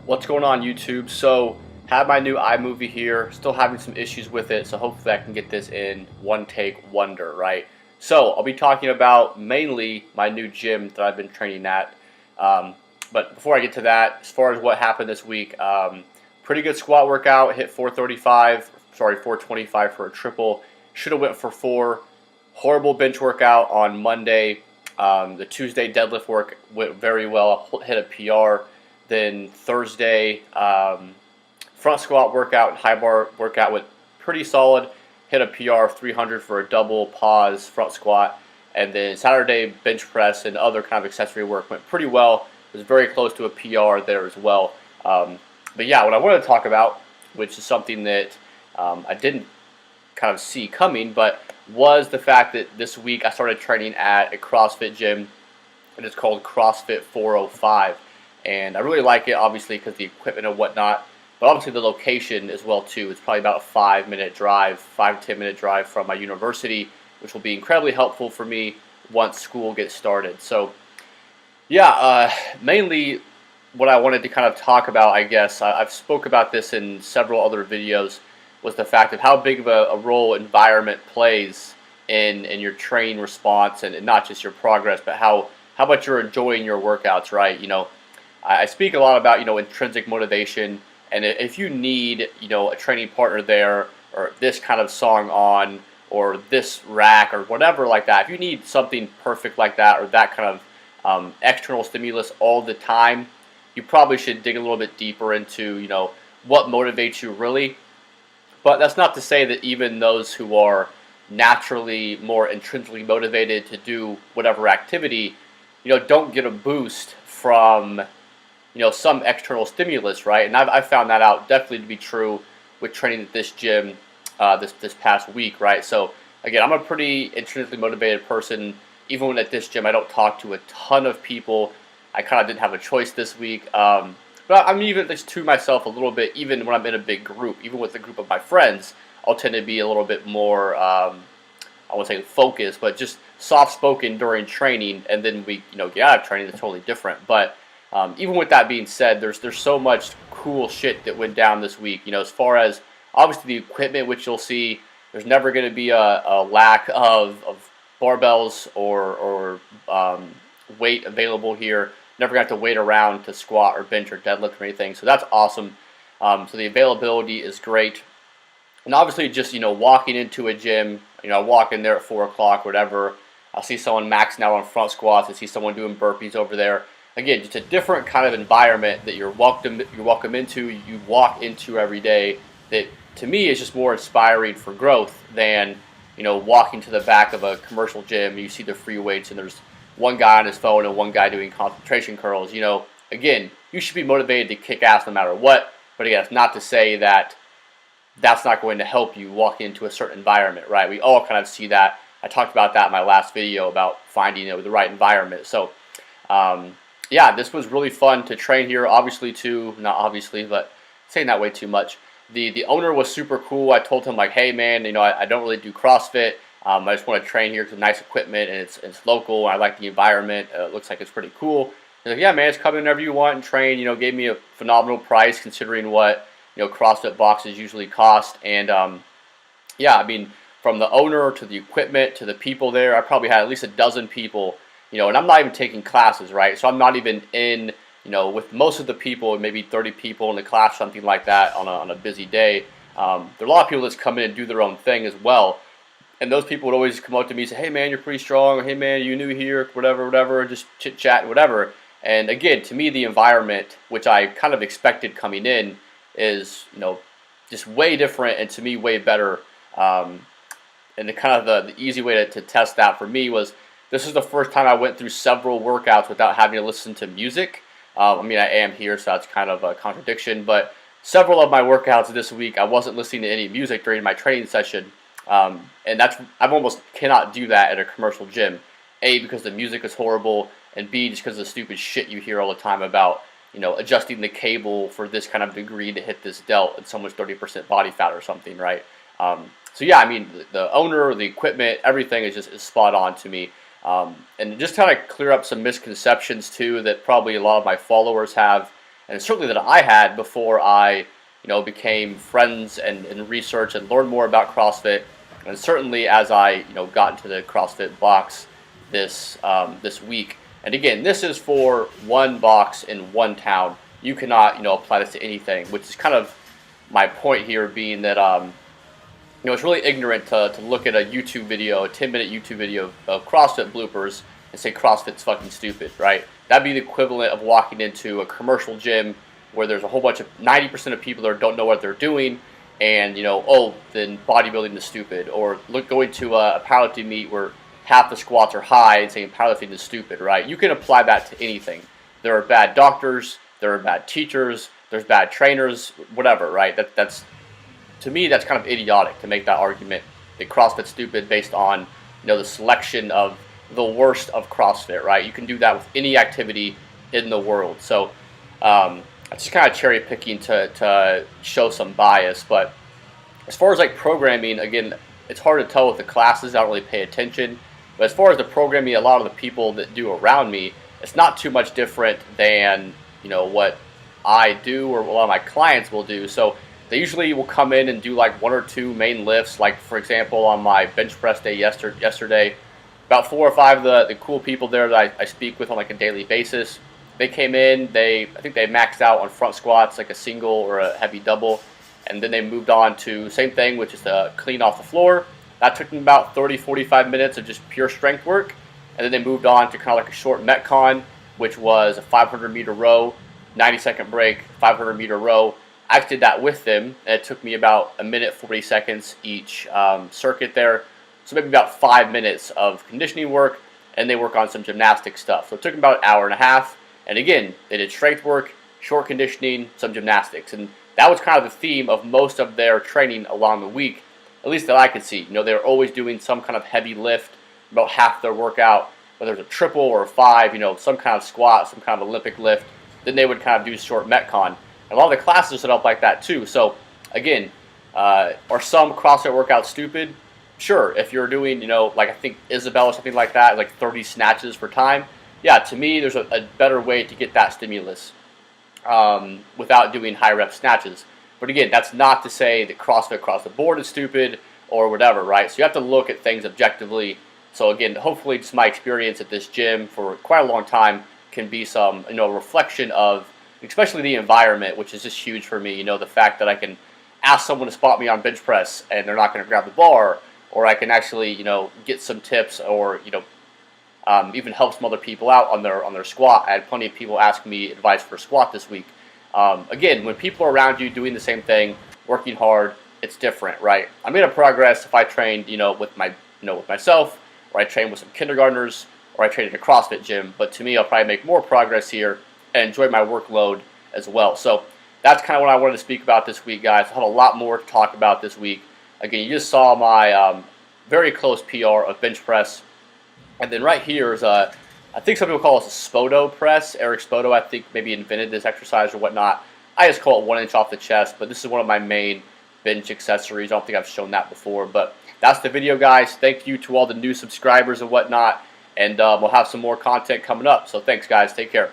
What's going on, YouTube? So, have my new iMovie here, still having some issues with it, so hopefully I can get this in one take wonder, right? So, I'll be talking about mainly my new gym that I've been training at. But before I get to that, as far as what happened this week, pretty good squat workout, hit 425 for a triple. Should have went for 4. Horrible bench workout on Monday. The Tuesday deadlift work went very well, hit a PR. Then Thursday, front squat workout and high bar workout went pretty solid. Hit a PR of 300 for a double pause front squat. And then Saturday, bench press and other kind of accessory work went pretty well. It was very close to a PR there as well. But yeah, what I wanted to talk about, which is something that I didn't kind of see coming, but was the fact that this week I started training at a CrossFit gym, and it's called CrossFit 405. And I really like it, obviously, because the equipment and whatnot, but obviously the location as well, too. It's probably about a 5-minute drive, 5 to 10 minute drive from my university, which will be incredibly helpful for me once school gets started. So, yeah, mainly what I wanted to kind of talk about, I guess, I've spoke about this in several other videos, was the fact of how big of a role environment plays in your training response, and not just your progress, but how much you're enjoying your workouts, right? I speak a lot about, intrinsic motivation, and if you need, a training partner there, or this kind of song on, or this rack, or whatever like that, if you need something perfect like that, or that kind of external stimulus all the time, you probably should dig a little bit deeper into, what motivates you really. But that's not to say that even those who are naturally more intrinsically motivated to do whatever activity, don't get a boost from some external stimulus, right? And I've found that out definitely to be true with training at this gym this past week, right? So again, I'm a pretty intrinsically motivated person. Even when at this gym, I don't talk to a ton of people. I kind of didn't have a choice this week. But I'm even just to myself a little bit, even when I'm in a big group, even with a group of my friends, I'll tend to be a little bit more, I won't say focused, but just soft-spoken during training, and then we, get out of training, it's totally different. But even with that being said, there's so much cool shit that went down this week. As far as obviously the equipment, which you'll see, there's never going to be a lack of barbells or weight available here. Never got to wait around to squat or bench or deadlift or anything, so that's awesome. So the availability is great. And obviously just, walking into a gym, I walk in there at 4 o'clock, whatever, I'll see someone maxing out on front squats, I see someone doing burpees over there. Again, just a different kind of environment that you're welcome into, you walk into every day, that to me is just more inspiring for growth than, walking to the back of a commercial gym, you see the free weights and there's one guy on his phone and one guy doing concentration curls. Again, you should be motivated to kick ass no matter what, but again, it's not to say that that's not going to help you walk into a certain environment, right? We all kind of see that. I talked about that in my last video about finding the right environment. So, yeah, this was really fun to train here. Obviously, too, not obviously, but saying that way too much. The owner was super cool. I told him, like, hey, man, I don't really do CrossFit. I just want to train here because nice equipment and it's local. I like the environment. It looks like it's pretty cool. He's like, yeah, man, just come in whenever you want and train. Gave me a phenomenal price considering what CrossFit boxes usually cost. And yeah, I mean, from the owner to the equipment to the people there, I probably had at least a dozen people. And I'm not even taking classes, right? So I'm not even in, with most of the people, maybe 30 people in the class, something like that on a busy day. There are a lot of people that come in and do their own thing as well. And those people would always come up to me and say, hey, man, you're pretty strong. Or, hey, man, you new here, whatever, just chit-chat, whatever. And again, to me, the environment, which I kind of expected coming in, is, just way different and to me way better. And the kind of the easy way to test that for me was, this is the first time I went through several workouts without having to listen to music. I mean, I am here, so that's kind of a contradiction. But several of my workouts this week, I wasn't listening to any music during my training session. And I almost cannot do that at a commercial gym. A, because the music is horrible, and B, just because of the stupid shit you hear all the time about, adjusting the cable for this kind of degree to hit this delt and someone's 30% body fat or something, right? So yeah, I mean, the owner, the equipment, everything is spot on to me. And just kind of clear up some misconceptions too that probably a lot of my followers have, and certainly that I had before I became friends and researched and learned more about CrossFit, and certainly as I got into the CrossFit box this week. And again, this is for one box in one town. You cannot apply this to anything, which is kind of my point here, being that it's really ignorant to look at a YouTube video, a 10-minute YouTube video of CrossFit bloopers and say CrossFit's fucking stupid, right? That'd be the equivalent of walking into a commercial gym where there's a whole bunch of 90% of people that don't know what they're doing, and oh, then bodybuilding is stupid. Or going to a powerlifting meet where half the squats are high and saying powerlifting is stupid, right? You can apply that to anything. There are bad doctors, there are bad teachers, there's bad trainers, whatever, right? That's to me, that's kind of idiotic to make that argument that CrossFit's stupid based on the selection of the worst of CrossFit, right? You can do that with any activity in the world. So I'm just kind of cherry picking to show some bias. But as far as like programming, again, it's hard to tell with the classes. I don't really pay attention. But as far as the programming, a lot of the people that do around me, it's not too much different than what I do or a lot of my clients will do. So they usually will come in and do like one or two main lifts. Like for example, on my bench press day yesterday, about 4 or 5 of the cool people there that I speak with on like a daily basis, they came in, I think they maxed out on front squats, like a single or a heavy double, and then they moved on to same thing, which is to clean off the floor. That took them about 30-45 minutes of just pure strength work, and then they moved on to kind of like a short Metcon, which was a 500-meter row, 90-second break, 500-meter row. I did that with them, and it took me about 1 minute 40 seconds each circuit there. So maybe about 5 minutes of conditioning work, and they work on some gymnastic stuff. So it took about 1.5 hours. And again, they did strength work, short conditioning, some gymnastics. And that was kind of the theme of most of their training along the week, at least that I could see. They're always doing some kind of heavy lift, about half their workout, whether it's a triple or a 5, some kind of squat, some kind of Olympic lift. Then they would kind of do short Metcon. A lot of the classes set up like that too. So again, are some CrossFit workouts stupid? Sure. If you're doing, like I think Isabel or something like that, like 30 snatches for time. Yeah, to me, there's a better way to get that stimulus without doing high rep snatches. But again, that's not to say that CrossFit across the board is stupid or whatever, right? So you have to look at things objectively. So again, hopefully just my experience at this gym for quite a long time can be some, reflection of especially the environment, which is just huge for me. The fact that I can ask someone to spot me on bench press and they're not going to grab the bar, or I can actually, get some tips, or even help some other people out on their squat. I had plenty of people ask me advice for a squat this week. Again, when people are around you doing the same thing, working hard, it's different, right? I made a progress if I trained, with myself, or I trained with some kindergartners, or I trained in a CrossFit gym. But to me, I'll probably make more progress here and enjoy my workload as well. So that's kind of what I wanted to speak about this week, guys. I have a lot more to talk about this week. Again, you just saw my very close PR of bench press. And then right here is I think some people call this a Spoto press. Eric Spoto, I think, maybe invented this exercise or whatnot. I just call it 1 inch off the chest, but this is one of my main bench accessories. I don't think I've shown that before, but that's the video, guys. Thank you to all the new subscribers and whatnot, and we'll have some more content coming up. So thanks, guys. Take care.